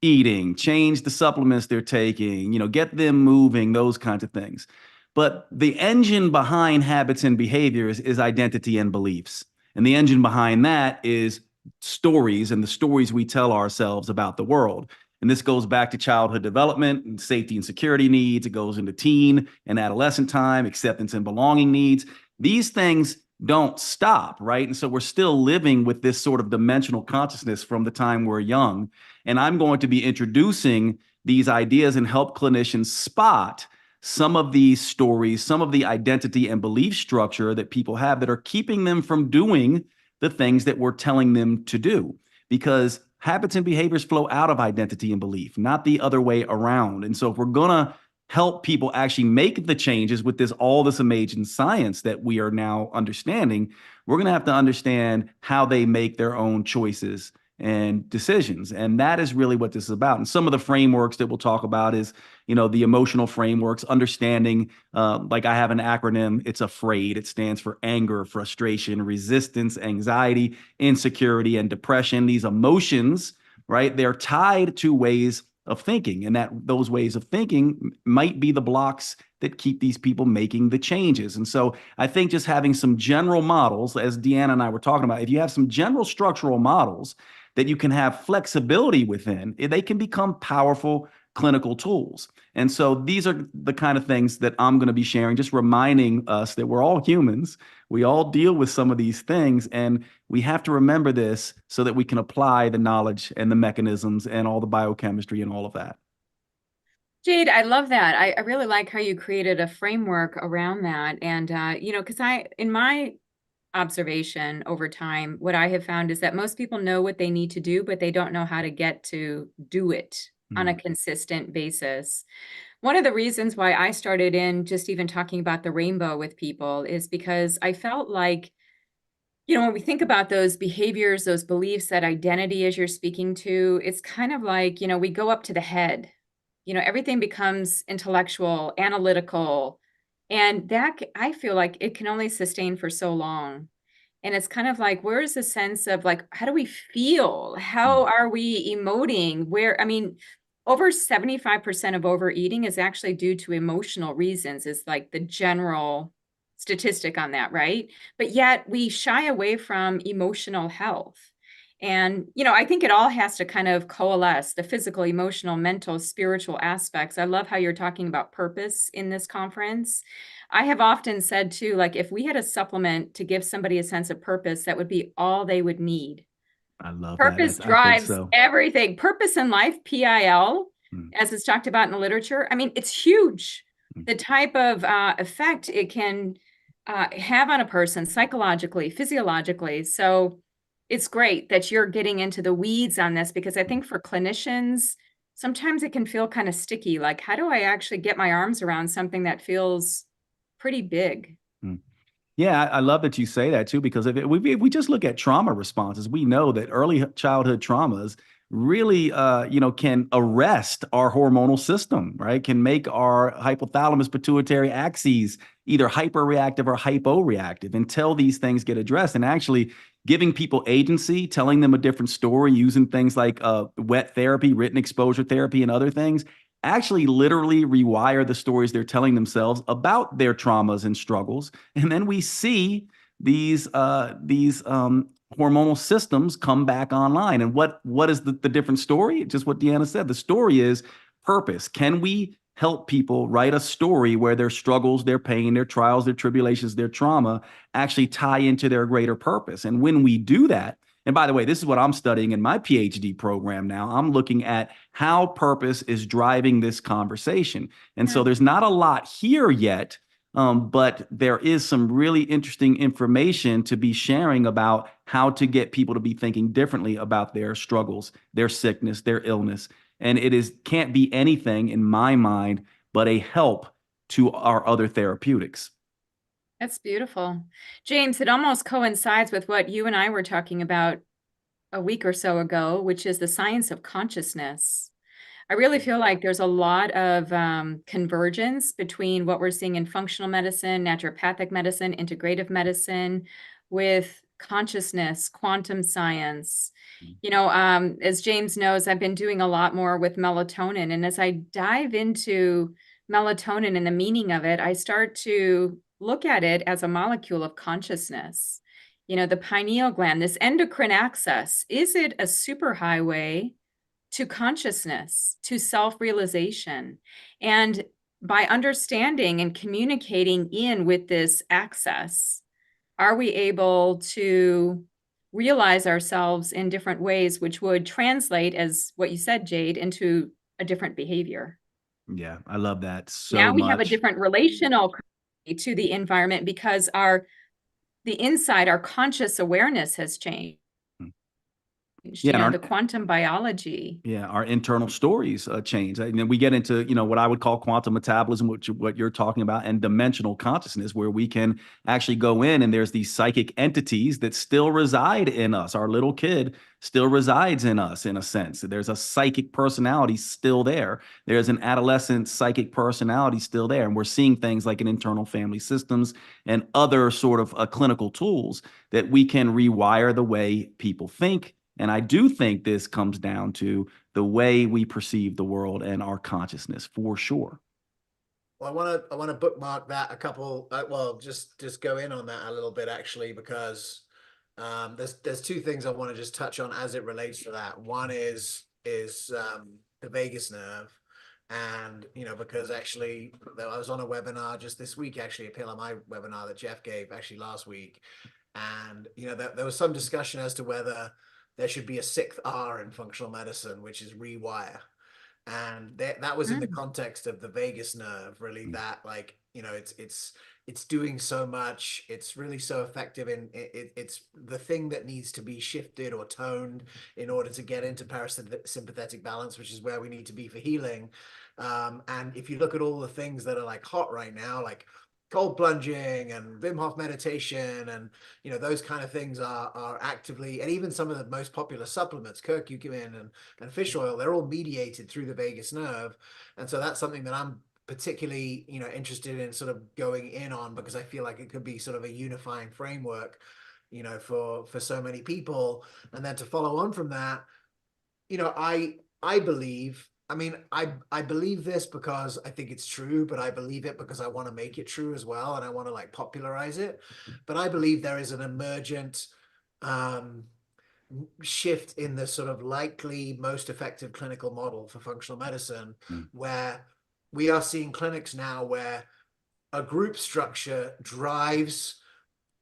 eating, change the supplements they're taking, get them moving, those kinds of things. But the engine behind habits and behaviors is identity and beliefs. And the engine behind that is stories, and the stories we tell ourselves about the world. And this goes back to childhood development and safety and security needs. It goes into teen and adolescent time, acceptance and belonging needs. These things don't stop, right? And so we're still living with this sort of dimensional consciousness from the time we're young. And I'm going to be introducing these ideas and help clinicians spot some of these stories, some of the identity and belief structure that people have that are keeping them from doing the things that we're telling them to do. because habits and behaviors flow out of identity and belief, not the other way around. And so if we're going to help people actually make the changes with all this amazing science that we are now understanding, we're going to have to understand how they make their own choices and decisions. And that is really what this is about. And some of the frameworks that we'll talk about is, the emotional frameworks, understanding, like I have an acronym, it's AFRAID. It stands for anger, frustration, resistance, anxiety, insecurity, and depression. These emotions, right, they're tied to ways of thinking, and that those ways of thinking might be the blocks that keep these people making the changes. And so I think just having some general models, as Deanna and I were talking about, if you have some general structural models that you can have flexibility within, they can become powerful clinical tools. And so these are the kind of things that I'm going to be sharing, just reminding us that we're all humans. We all deal with some of these things, and we have to remember this so that we can apply the knowledge and the mechanisms and all the biochemistry and all of that. Jade, I love that. I really like how you created a framework around that. And, because in my observation over time, what I have found is that most people know what they need to do, but they don't know how to get to do it on a consistent basis. One of the reasons why I started in just even talking about the rainbow with people is because I felt like, when we think about those behaviors, those beliefs, that identity as you're speaking to, it's kind of like, we go up to the head. Everything becomes intellectual, analytical, and that I feel like it can only sustain for so long. And it's kind of like, where is the sense of like, how do we feel? How are we emoting? Over 75% of overeating is actually due to emotional reasons, is like the general statistic on that, right? But yet we shy away from emotional health. And, I think it all has to kind of coalesce, the physical, emotional, mental, spiritual aspects. I love how you're talking about purpose in this conference. I have often said too, like if we had a supplement to give somebody a sense of purpose, that would be all they would need. I love Purpose that. I think drives so. everything. Purpose in life, PIL, as it's talked about in the literature. It's huge. The type of effect it can have on a person psychologically, physiologically. So it's great that you're getting into the weeds on this, because I think for clinicians, sometimes it can feel kind of sticky. Like, how do I actually get my arms around something that feels pretty big? Yeah, I love that you say that too, because if we just look at trauma responses, we know that early childhood traumas really, can arrest our hormonal system, right? Can make our hypothalamus pituitary axes either hyperreactive or hyporeactive until these things get addressed. And actually giving people agency, telling them a different story, using things like wet therapy, written exposure therapy, and other things, actually literally rewire the stories they're telling themselves about their traumas and struggles. And then we see these hormonal systems come back online. And what is the different story? Just what Deanna said. The story is purpose. Can we help people write a story where their struggles, their pain, their trials, their tribulations, their trauma actually tie into their greater purpose? And when we do that, and by the way, this is what I'm studying in my PhD program now. I'm looking at how purpose is driving this conversation. And so there's not a lot here yet, but there is some really interesting information to be sharing about how to get people to be thinking differently about their struggles, their sickness, their illness. And can't be anything in my mind but a help to our other therapeutics. That's beautiful. James, it almost coincides with what you and I were talking about a week or so ago, which is the science of consciousness. I really feel like there's a lot of convergence between what we're seeing in functional medicine, naturopathic medicine, integrative medicine, with consciousness, quantum science. As James knows, I've been doing a lot more with melatonin. And as I dive into melatonin and the meaning of it, I start to look at it as a molecule of consciousness. The pineal gland, this endocrine axis, is it a superhighway to consciousness, to self-realization? And by understanding and communicating in with this axis, are we able to realize ourselves in different ways, which would translate, as what you said, Jade, into a different behavior? Yeah, I love that so now we much. have a different relational to the environment because the inside, our conscious awareness has changed. Yeah, and the our, quantum biology. yeah, our internal stories change. And then we get into, what I would call quantum metabolism, which what you're talking about, and dimensional consciousness, where we can actually go in and there's these psychic entities that still reside in us. Our little kid still resides in us in a sense. There's a psychic personality still there. There's an adolescent psychic personality still there. And we're seeing things like in internal family systems and other sort of clinical tools that we can rewire the way people think. And I do think this comes down to the way we perceive the world and our consciousness, for sure. Well, I want to bookmark that a couple. Well, just go in on that a little bit actually, because there's two things I want to just touch on as it relates to that. One is the vagus nerve, and because actually I was on a webinar just this week, actually a PLMI webinar that Jeff gave actually last week, and there was some discussion as to whether there should be a sixth R in functional medicine, which is rewire. And that was in the context of the vagus nerve, really, that it's doing so much. It's really so effective in it's the thing that needs to be shifted or toned in order to get into parasympathetic balance, which is where we need to be for healing. And if you look at all the things that are like hot right now, like cold plunging and Wim Hof meditation, and those kind of things are actively, and even some of the most popular supplements, curcumin and fish oil, they're all mediated through the vagus nerve. And so that's something that I'm particularly interested in sort of going in on, because I feel like it could be sort of a unifying framework for so many people. And then to follow on from that, I believe, I believe this because I think it's true, but I believe it because I want to make it true as well, and I want to like popularize it. But I believe there is an emergent shift in the sort of likely most effective clinical model for functional medicine, where we are seeing clinics now where a group structure drives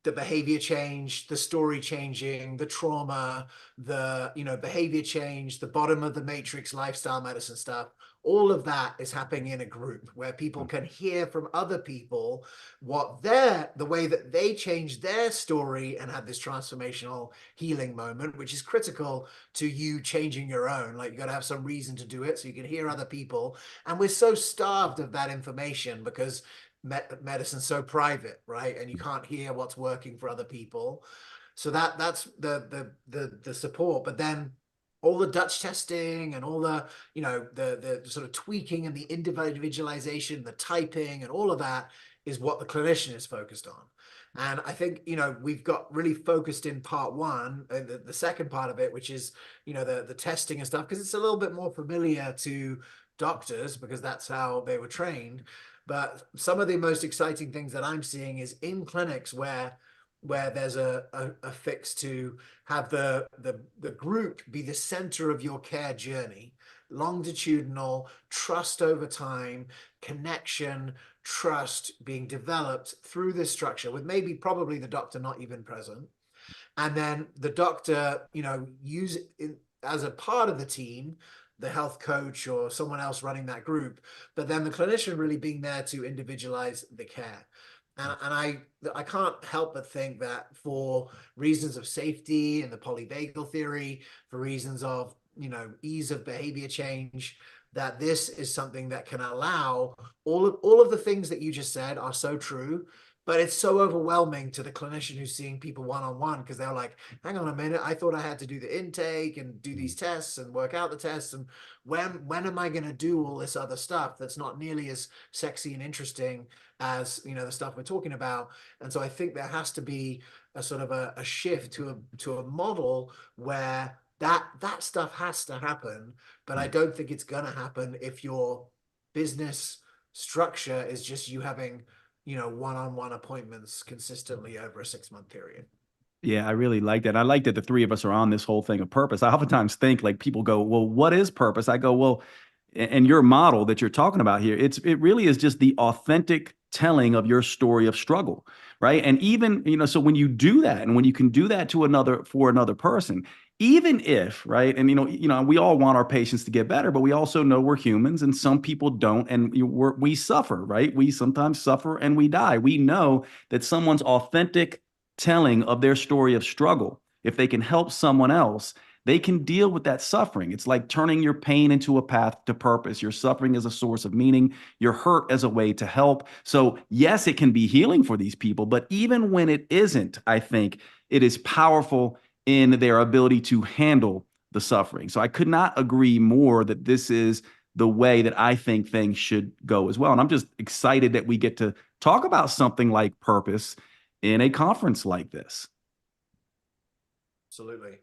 the behavior change, the story changing, the trauma, the behavior change, the bottom of the matrix lifestyle medicine stuff. All of that is happening in a group where people can hear from other people the way that they change their story and have this transformational healing moment, which is critical to you changing your own. Like, you got to have some reason to do it so you can hear other people. And we're so starved of that information because medicine's so private, right? And you can't hear what's working for other people. So that's the support. But then all the Dutch testing and all the the sort of tweaking and the individualization, the typing and all of that is what the clinician is focused on. And I think we've got really focused in part one, the second part of it, which is the testing and stuff, because it's a little bit more familiar to doctors because that's how they were trained. But some of the most exciting things that I'm seeing is in clinics where there's a fix to have the group be the center of your care journey, longitudinal, trust over time, connection, trust being developed through this structure with probably the doctor not even present. And then the doctor, use it as a part of the team, the health coach or someone else running that group, but then the clinician really being there to individualize the care. And I can't help but think that for reasons of safety and the polyvagal theory, for reasons of ease of behavior change, that this is something that can allow all of the things that you just said are so true. But it's so overwhelming to the clinician who's seeing people one-on-one, because they're like, hang on a minute, I thought I had to do the intake and do these tests and work out the tests. And when am I going to do all this other stuff that's not nearly as sexy and interesting as, the stuff we're talking about? And so I think there has to be a sort of a shift to a model where that stuff has to happen. But I don't think it's going to happen if your business structure is just you having one-on-one appointments consistently over a 6-month period. Yeah, I really like that. I like that the three of us are on this whole thing of purpose. I oftentimes think, like, people go, well, what is purpose? I go, well, and your model that you're talking about here, it really is just the authentic telling of your story of struggle, right? And even, so when you do that, and when you can do that for another person, even if, right, and we all want our patients to get better, but we also know we're humans, and some people don't, and we suffer, right? We sometimes suffer and we die. We know that someone's authentic telling of their story of struggle, if they can help someone else, they can deal with that suffering. It's like turning your pain into a path to purpose, your suffering as a source of meaning, your hurt as a way to help. So yes, it can be healing for these people, but even when it isn't, I think it is powerful in their ability to handle the suffering. So I could not agree more that this is the way that I think things should go as well. And I'm just excited that we get to talk about something like purpose in a conference like this. Absolutely.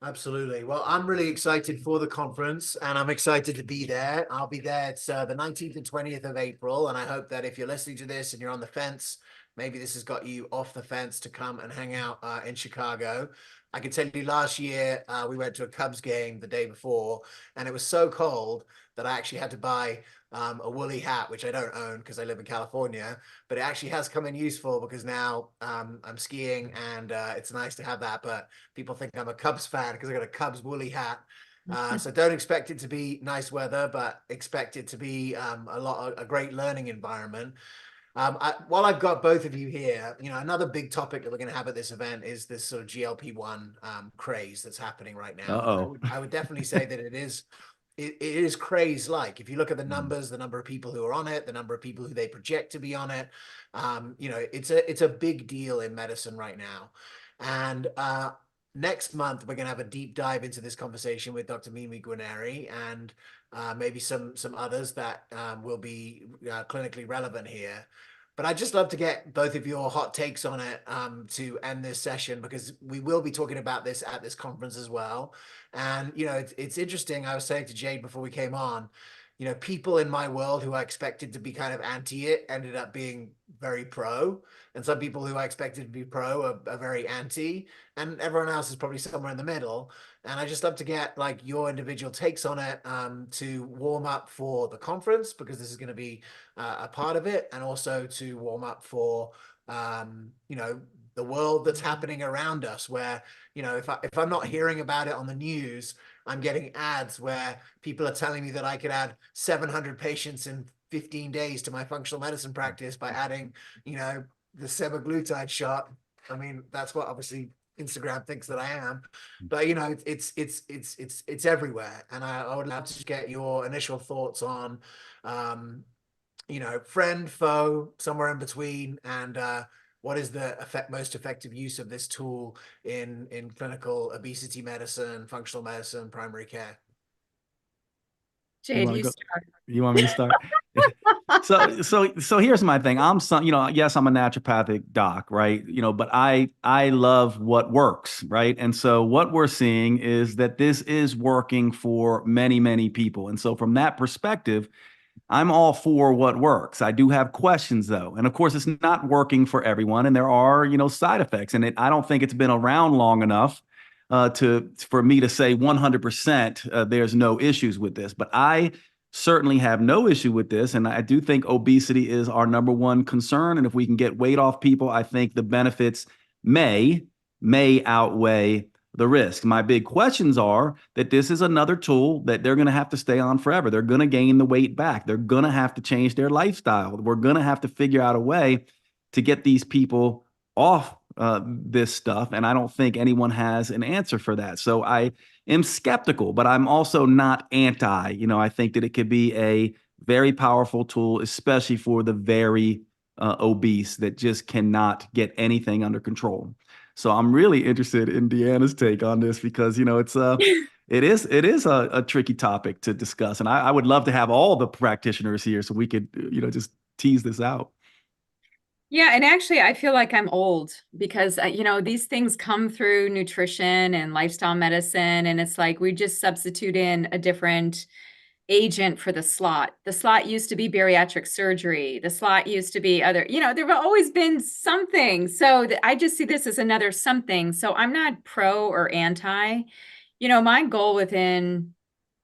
Absolutely. Well, I'm really excited for the conference and I'm excited to be there. I'll be there. It's the 19th and 20th of April. And I hope that if you're listening to this and you're on the fence, maybe this has got you off the fence to come and hang out in Chicago. I can tell you last year, we went to a Cubs game the day before and it was so cold that I actually had to buy a woolly hat, which I don't own because I live in California, but it actually has come in useful because now I'm skiing and it's nice to have that. But people think I'm a Cubs fan because I got a Cubs woolly hat. So don't expect it to be nice weather, but expect it to be a great learning environment. While I've got both of you here, another big topic that we're going to have at this event is this sort of GLP-1 craze that's happening right now. I would definitely say that it is craze-like. If you look at the numbers, the number of people who are on it, the number of people who they project to be on it, it's a big deal in medicine right now. And next month, we're going to have a deep dive into this conversation with Dr. Mimi Guarneri and maybe some others that will be clinically relevant here. But I'd just love to get both of your hot takes on it to end this session, because we will be talking about this at this conference as well. And, it's interesting. I was saying to Jade before we came on, people in my world who I expected to be kind of anti it ended up being very pro. And some people who I expected to be pro are very anti. And everyone else is probably somewhere in the middle. And I just love to get like your individual takes on it to warm up for the conference, because this is going to be a part of it, and also to warm up for the world that's happening around us, where if I'm not hearing about it on the news, I'm getting ads where people are telling me that I could add 700 patients in 15 days to my functional medicine practice by adding the semaglutide shot. I mean, that's what obviously Instagram thinks that I am, but it's everywhere. And I would love to get your initial thoughts on friend, foe, somewhere in between, and what is the most effective use of this tool in clinical obesity medicine, functional medicine, primary care? Jade, you start. You want me to start? So here's my thing. Yes, I'm a naturopathic doc, right? But I love what works, right? And so what we're seeing is that this is working for many, many people. And so from that perspective, I'm all for what works. I do have questions though. And of course, it's not working for everyone. And there are, side effects. And I don't think it's been around long enough for me to say 100% there's no issues with this. But I certainly have no issue with this. And I do think obesity is our number one concern. And if we can get weight off people, I think the benefits may outweigh the risk. My big questions are that this is another tool that they're going to have to stay on forever. They're going to gain the weight back. They're going to have to change their lifestyle. We're going to have to figure out a way to get these people off this stuff. And I don't think anyone has an answer for that. So I am skeptical, but I'm also not anti. I think that it could be a very powerful tool, especially for the very obese that just cannot get anything under control. So I'm really interested in Deanna's take on this, because it is a tricky topic to discuss, and I would love to have all the practitioners here so we could just tease this out. Yeah, and actually, I feel like I'm old because these things come through nutrition and lifestyle medicine, and it's like we just substitute in a different agent for the slot. The slot used to be bariatric surgery. The slot used to be other, there have always been something. So I just see this as another something. So I'm not pro or anti. My goal within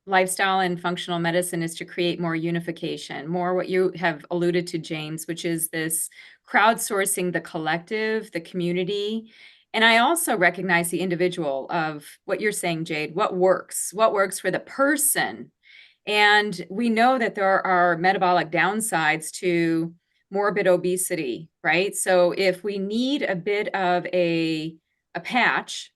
lifestyle and functional medicine is to create more unification, more what you have alluded to, James, which is this crowdsourcing the collective, the community. And I also recognize the individual of what you're saying, Jade, what works for the person. And we know that there are metabolic downsides to morbid obesity, right? So if we need a bit of a patch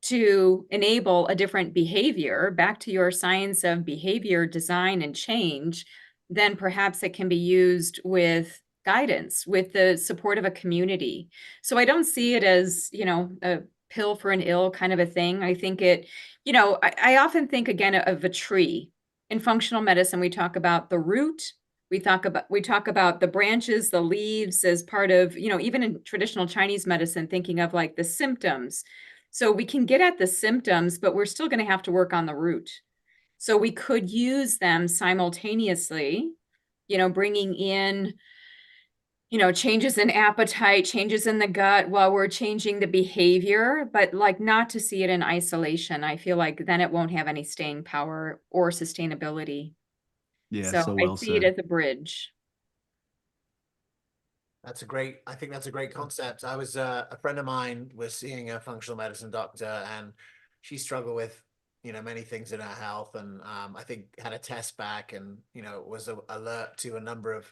to enable a different behavior, back to your science of behavior design and change, then perhaps it can be used with guidance, with the support of a community. So I don't see it as, a pill for an ill kind of a thing. I think I often think again of a tree. In functional medicine, we talk about the root. We talk about the branches, the leaves as part of, even in traditional Chinese medicine, thinking of like the symptoms. So we can get at the symptoms, but we're still going to have to work on the root. So we could use them simultaneously, bringing in, changes in appetite, changes in the gut while we're changing the behavior, but like not to see it in isolation. I feel like then it won't have any staying power or sustainability. Yeah, So so I well see it said. as a bridge. I think that's a great concept. A friend of mine was seeing a functional medicine doctor, and she struggled with, many things in her health. And I think had a test back and, was alert to a number of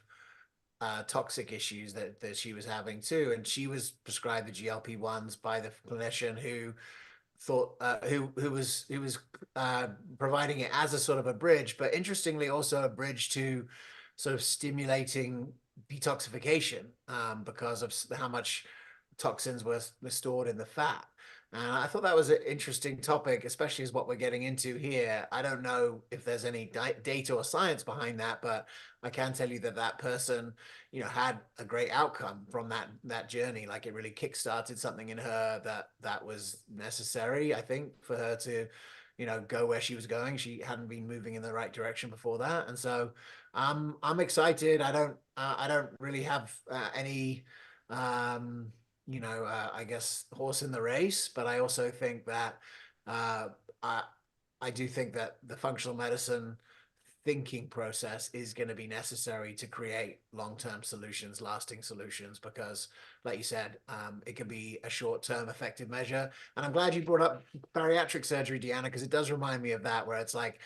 toxic issues that she was having too. And she was prescribed the GLP-1s by the clinician who thought who was providing it as a sort of a bridge, but interestingly also a bridge to sort of stimulating detoxification because of how much toxins were stored in the fat. And I thought that was an interesting topic, especially as what we're getting into here. I don't know if there's any data or science behind that, but I can tell you that that person, had a great outcome from that journey. Like it really kickstarted something in her that was necessary, I think, for her to, go where she was going. She hadn't been moving in the right direction before that, and so I'm excited. I don't really have any. I guess horse in the race, but I also think that uh, I I do think that the functional medicine thinking process is going to be necessary to create long-term solutions, lasting solutions, because like you said, it can be a short-term effective measure. And I'm glad you brought up bariatric surgery, Deanna, because it does remind me of that, where it's like,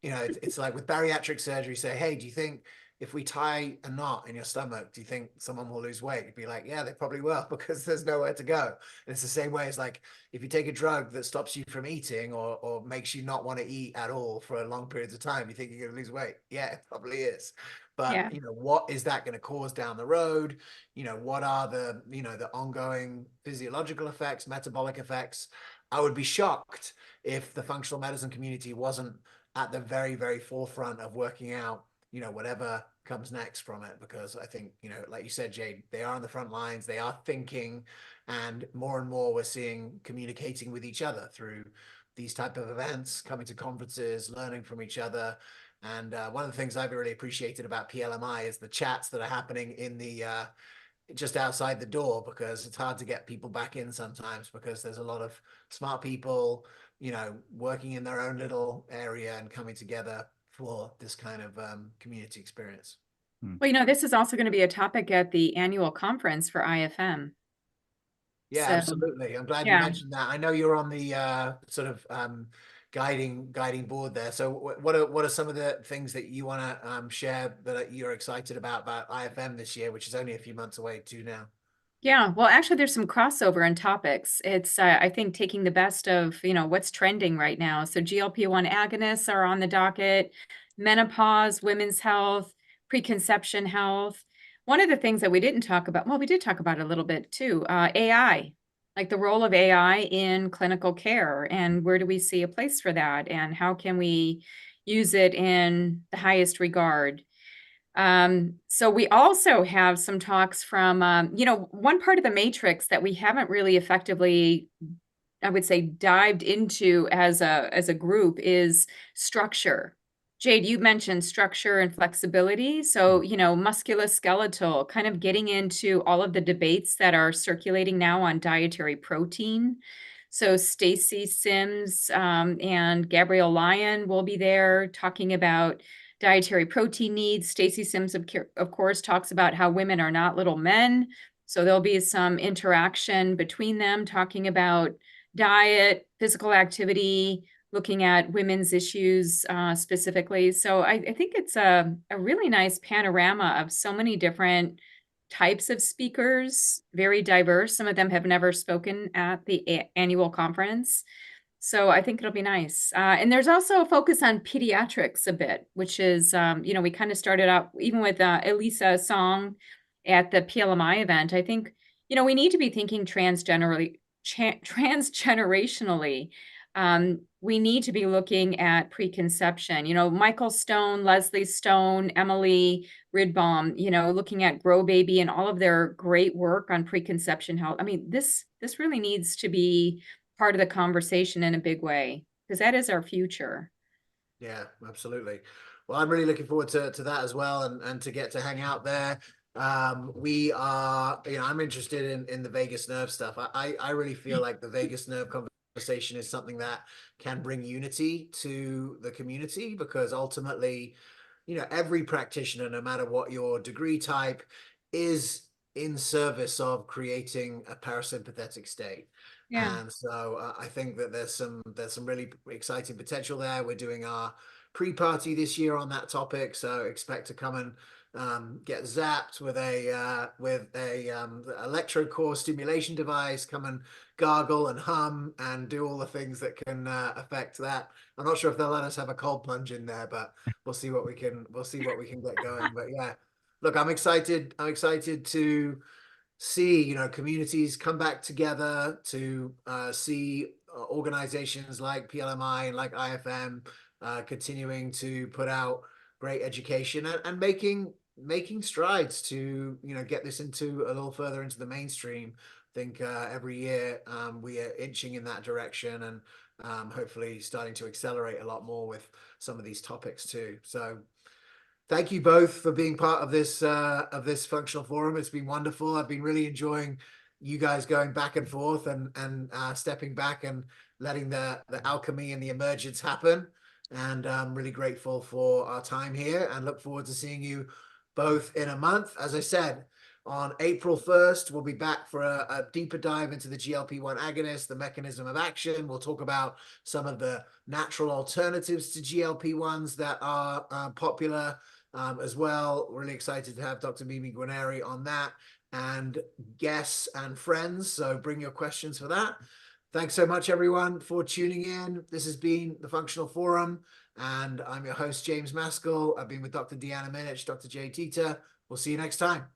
it's like with bariatric surgery, say, hey, do you think if we tie a knot in your stomach, do you think someone will lose weight? You'd be like, yeah, they probably will, because there's nowhere to go. And it's the same way as like, if you take a drug that stops you from eating or makes you not want to eat at all for long periods of time, you think you're going to lose weight. Yeah, it probably is. But, Yeah. what is that going to cause down the road? What are the ongoing physiological effects, metabolic effects? I would be shocked if the functional medicine community wasn't at the very, very forefront of working out, whatever comes next from it. Because I think, like you said, Jade, they are on the front lines, they are thinking, and more we're seeing communicating with each other through these type of events, coming to conferences, learning from each other. And one of the things I've really appreciated about PLMI is the chats that are happening in the just outside the door, because it's hard to get people back in sometimes because there's a lot of smart people, working in their own little area and coming together for this kind of community experience. Well, this is also going to be a topic at the annual conference for IFM. Yeah, So, absolutely. I'm glad you yeah. mentioned that. I know you're on the sort of guiding board there. So what are some of the things that you want to share that you're excited about IFM this year, which is only a few months away too now? Yeah, well, actually, there's some crossover in topics. It's, I think, taking the best of, what's trending right now. So GLP-1 agonists are on the docket, menopause, women's health, preconception health. One of the things that we didn't talk about, well, we did talk about it a little bit too, AI, like the role of AI in clinical care, and where do we see a place for that, and how can we use it in the highest regard? So we also have some talks from, one part of the matrix that we haven't really effectively, I would say, dived into as a group is structure. Jade, you mentioned structure and flexibility. So, musculoskeletal, kind of getting into all of the debates that are circulating now on dietary protein. So Stacy Sims and Gabrielle Lyon will be there talking about dietary protein needs. Stacy Sims, of course, talks about how women are not little men. So there'll be some interaction between them talking about diet, physical activity, looking at women's issues specifically. So I think it's a really nice panorama of so many different types of speakers, very diverse. Some of them have never spoken at the annual conference. So I think it'll be nice. And there's also a focus on pediatrics a bit, which is, we kind of started out even with Elisa Song at the PLMI event. I think, we need to be thinking transgenerationally. We need to be looking at preconception. Michael Stone, Leslie Stone, Emily Ridbaum, looking at Grow Baby and all of their great work on preconception health. I mean, this really needs to be part of the conversation in a big way, because that is our future. Yeah, absolutely. Well, I'm really looking forward to that as well, and to get to hang out there. We are, I'm interested in the vagus nerve stuff. I really feel like the vagus nerve conversation is something that can bring unity to the community, because ultimately, every practitioner, no matter what your degree type, is in service of creating a parasympathetic state. Yeah. And so I think that there's some really exciting potential there. We're doing our pre-party this year on that topic, so expect to come and get zapped with a electrode core stimulation device. Come and gargle and hum and do all the things that can affect that. I'm not sure if they'll let us have a cold plunge in there, but we'll see what we can get going. But yeah, look, I'm excited. I'm excited to see communities come back together, to see organizations like PLMI and like IFM continuing to put out great education and making strides to get this into a little further into the mainstream. I think every year we are inching in that direction, and hopefully starting to accelerate a lot more with some of these topics too. So thank you both for being part of this functional forum. It's been wonderful. I've been really enjoying you guys going back and forth and stepping back and letting the alchemy and the emergence happen. And I'm really grateful for our time here, and look forward to seeing you both in a month. As I said, on April 1st, we'll be back for a deeper dive into the GLP-1 agonist, the mechanism of action. We'll talk about some of the natural alternatives to GLP-1s that are popular as well. Really excited to have Dr. Mimi Guarneri on that, and guests and friends. So bring your questions for that. Thanks so much, everyone, for tuning in. This has been the Functional Forum, and I'm your host, James Maskell. I've been with Dr. Deanna Minich, Dr. Jade Teta. We'll see you next time.